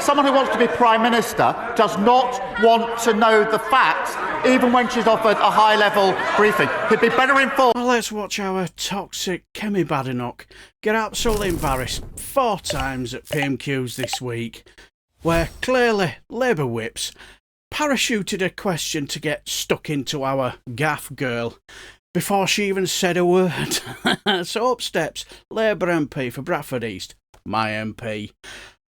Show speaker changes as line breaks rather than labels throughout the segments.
someone who wants to be Prime Minister does not want to know the facts, even when she's offered a high-level briefing. He'd be better informed.
Well, let's watch our toxic Kemi Badenoch get absolutely embarrassed 4 times at PMQs this week, where clearly Labour whips parachuted a question to get stuck into our gaff girl before she even said a word. So up steps Labour MP for Bradford East, my MP,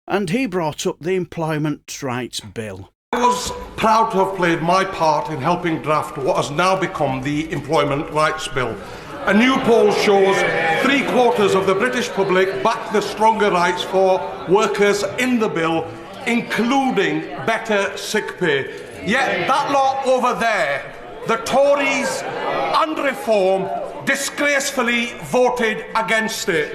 and he brought up the Employment Rights Bill.
I was proud to have played my part in helping draft what has now become the Employment Rights Bill. A new poll shows 3/4 of the British public back the stronger rights for workers in the bill, including better sick pay. Yet that lot over there, the Tories and Reform, disgracefully voted against it.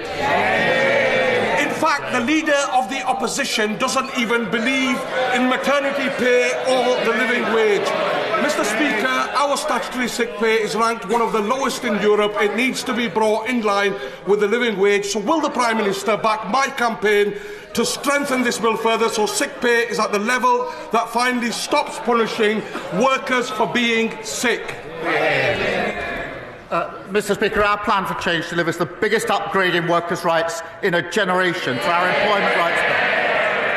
In fact, the leader of the opposition doesn't even believe in maternity pay or the living wage. Mr. Speaker, our statutory sick pay is ranked one of the lowest in Europe. It needs to be brought in line with the living wage. So will the Prime Minister back my campaign to strengthen this bill further so sick pay is at the level that finally stops punishing workers for being sick?
Mr. Speaker, our plan for change delivers the biggest upgrade in workers' rights in a generation for our Employment Rights Bill.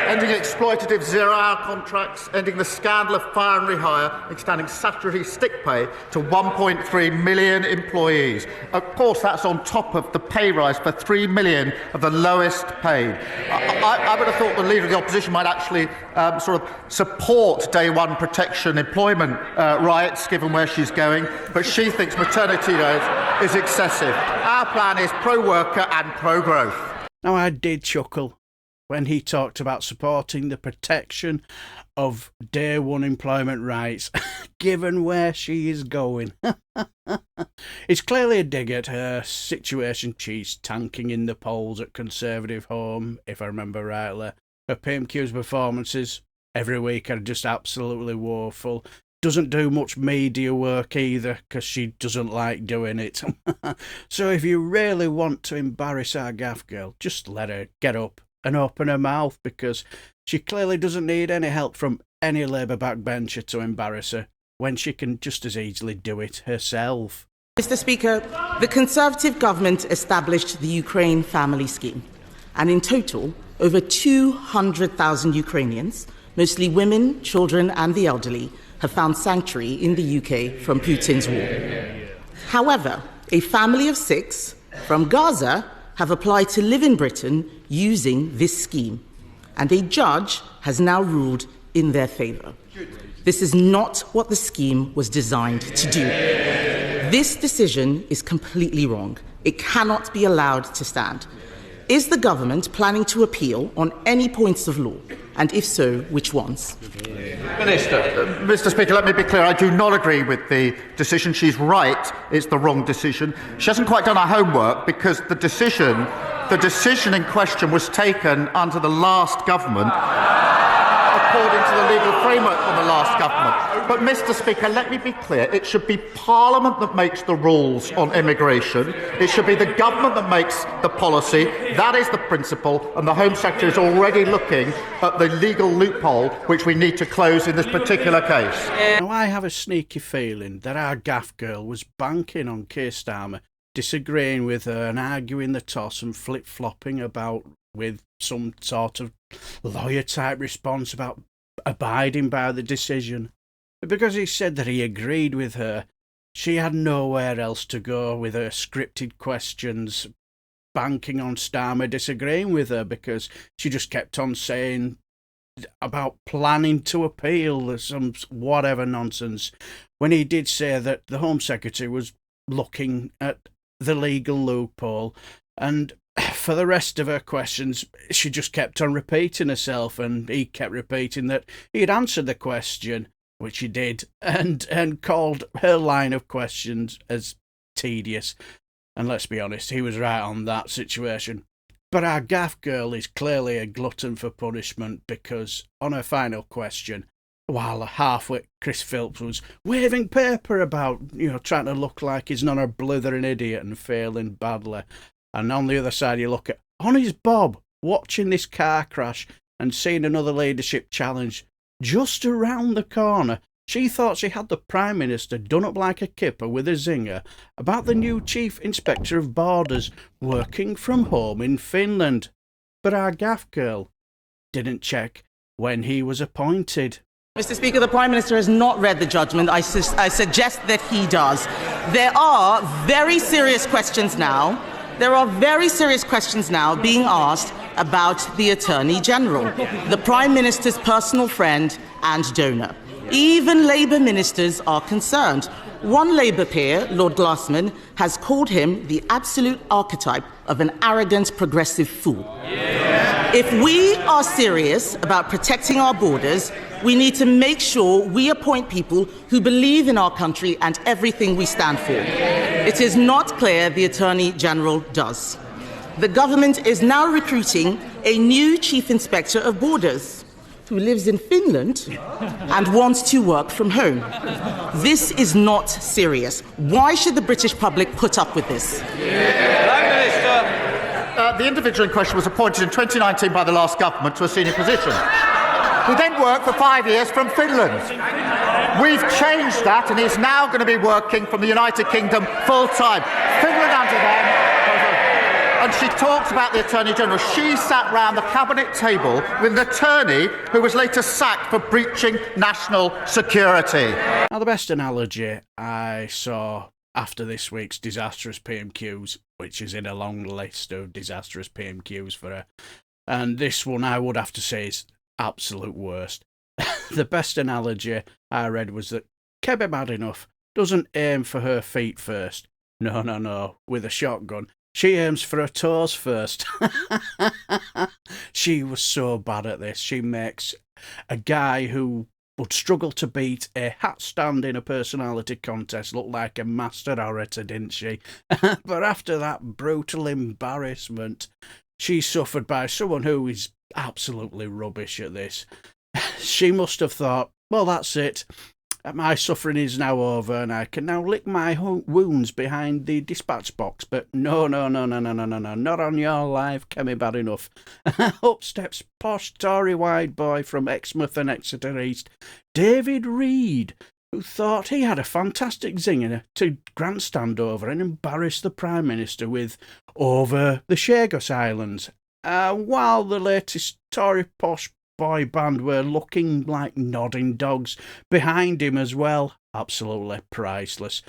Ending exploitative zero-hour contracts, ending the scandal of fire and rehire, extending statutory sick pay to 1.3 million employees. Of course, that's on top of the pay rise for 3 million of the lowest paid. I would have thought the Leader of the Opposition might actually sort of support day one protection employment rights, given where she's going, but she thinks maternity leave is excessive. Our plan is pro-worker and pro-growth.
Now, I did chuckle when he talked about supporting the protection of day one employment rights, given where she is going. It's clearly a dig at her situation. She's tanking in the polls at Conservative Home, if I remember rightly. Her PMQs performances every week are just absolutely woeful. Doesn't do much media work either, because she doesn't like doing it. So if you really want to embarrass our gaff girl, just let her get up and open her mouth, because she clearly doesn't need any help from any Labour backbencher to embarrass her, when she can just as easily do it herself.
Mr. Speaker, the Conservative government established the Ukraine Family Scheme, and in total, over 200,000 Ukrainians, mostly women, children and the elderly, have found sanctuary in the UK from Putin's war. However, a family of 6 from Gaza have applied to live in Britain using this scheme, and a judge has now ruled in their favour. This is not what the scheme was designed to do. This decision is completely wrong. It cannot be allowed to stand. Is the government planning to appeal on any points of law? And if so, which ones?
Mr. Speaker, let me be clear. I do not agree with the decision. She's right. It's the wrong decision. She hasn't quite done her homework, because the decision in question was taken under the last government, according to the legal framework on the last government. But, Mr. Speaker, let me be clear. It should be Parliament that makes the rules on immigration. It should be the government that makes the policy. That is the principle, and the Home Secretary is already looking at the legal loophole which we need to close in this particular case.
Now, I have a sneaky feeling that our gaff girl was banking on Keir Starmer disagreeing with her and arguing the toss and flip-flopping about with some sort of lawyer-type response about abiding by the decision. Because he said that he agreed with her, she had nowhere else to go with her scripted questions, banking on Starmer disagreeing with her, because she just kept on saying about planning to appeal, some whatever nonsense, when he did say that the Home Secretary was looking at the legal loophole. And for the rest of her questions, she just kept on repeating herself, and he kept repeating that he had answered the question, which he did, and called her line of questions as tedious. And let's be honest, he was right on that situation. But our gaff girl is clearly a glutton for punishment, because on her final question, while halfwit Chris Philps was waving paper about, trying to look like he's not a blithering idiot and failing badly. And on the other side, you look at Honest Bob watching this car crash and seeing another leadership challenge just around the corner, she thought she had the Prime Minister done up like a kipper with a zinger about the new Chief Inspector of Borders working from home in Finland. But our gaff girl didn't check when he was appointed.
Mr. Speaker, the Prime Minister has not read the judgment. I suggest that he does. There are very serious questions now. There are very serious questions now being asked about the Attorney General, the Prime Minister's personal friend and donor. Even Labour ministers are concerned. One Labour peer, Lord Glassman, has called him the absolute archetype of an arrogant progressive fool. Yeah. If we are serious about protecting our borders, we need to make sure we appoint people who believe in our country and everything we stand for. It is not clear the Attorney General does. The government is now recruiting a new Chief Inspector of Borders who lives in Finland and wants to work from home. This is not serious. Why should the British public put up with this?
The individual in question was appointed in 2019 by the last government to a senior position. He then worked for 5 years from Finland. We've changed that, and he's now going to be working from the United Kingdom full-time. Finland under them. And she talks about the Attorney General. She sat round the cabinet table with an attorney who was later sacked for breaching national security.
Now, the best analogy I saw after this week's disastrous PMQs, which is in a long list of disastrous PMQs for her, and this one I would have to say is absolute worst. The best analogy I read was that Kemi Badenoch doesn't aim for her feet first. No. With a shotgun, she aims for her toes first. She was so bad at this. She makes a guy who would struggle to beat a hat stand in a personality contest look like a master orator, didn't she? But after that brutal embarrassment she suffered by someone who is absolutely rubbish at this, she must have thought, well, that's it. My suffering is now over and I can now lick my wounds behind the dispatch box. But no, not on your life, Kemi Badenoch. Up steps posh Tory wide boy from Exmouth and Exeter East, David Reid, who thought he had a fantastic zinger to grandstand over and embarrass the Prime Minister with over the Chagos Islands. While the latest Tory posh boy band were looking like nodding dogs behind him as well. Absolutely priceless.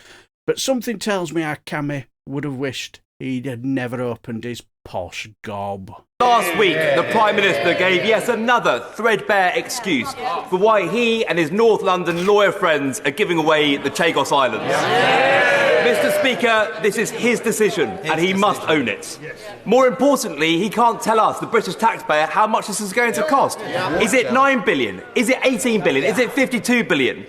But something tells me our Kemi would have wished he had never opened his posh gob.
Last week, the Prime Minister gave yet another threadbare excuse for why he and his North London lawyer friends are giving away the Chagos Islands. Mr. Speaker, this is his decision and he must own it. More importantly, he can't tell us, the British taxpayer, how much this is going to cost. Is it 9 billion? Is it 18 billion? Is it 52 billion?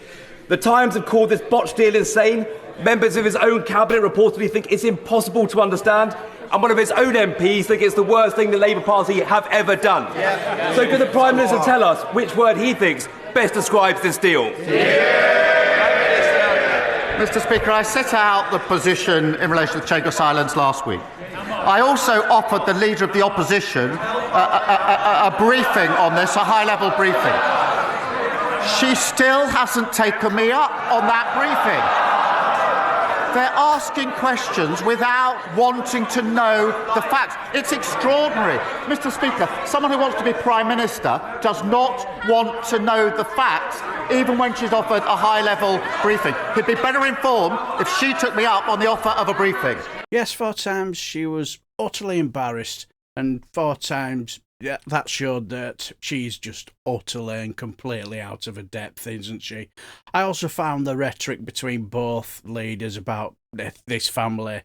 The Times have called this botched deal insane. Members of his own cabinet reportedly think it's impossible to understand. And one of his own MPs think it's the worst thing the Labour Party have ever done. So could the Prime Minister tell us which word he thinks best describes this deal?
Mr. Speaker, I set out the position in relation to the Chagos Islands last week. I also offered the Leader of the Opposition a briefing on this, a high-level briefing. She still hasn't taken me up on that briefing. They're asking questions without wanting to know the facts. It's extraordinary. Mr. Speaker, someone who wants to be Prime Minister does not want to know the facts, even when she's offered a high-level briefing. He'd be better informed if she took me up on the offer of a briefing.
Yes, 4 times she was utterly embarrassed, and 4 times that showed that she's just utterly and completely out of her depth, isn't she? I also found the rhetoric between both leaders about this family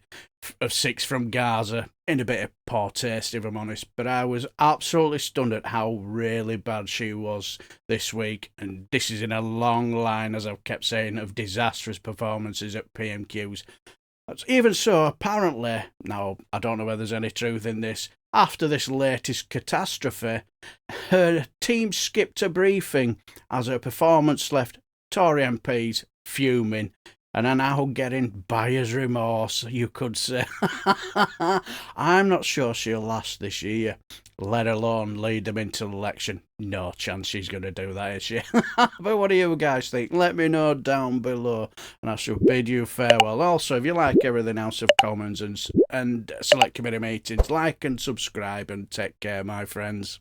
of 6 from Gaza in a bit of poor taste, if I'm honest. But I was absolutely stunned at how really bad she was this week. And this is in a long line, as I've kept saying, of disastrous performances at PMQs. Even so, apparently, now I don't know whether there's any truth in this, after this latest catastrophe, her team skipped a briefing as her performance left Tory MPs fuming. and are now getting buyer's remorse, you could say. I'm not sure she'll last this year, let alone lead them into the election. No chance she's going to do that, is she? But what do you guys think? Let me know down below, and I shall bid you farewell. Also, if you like everything House of Commons and Select Committee meetings, like and subscribe, and take care, my friends.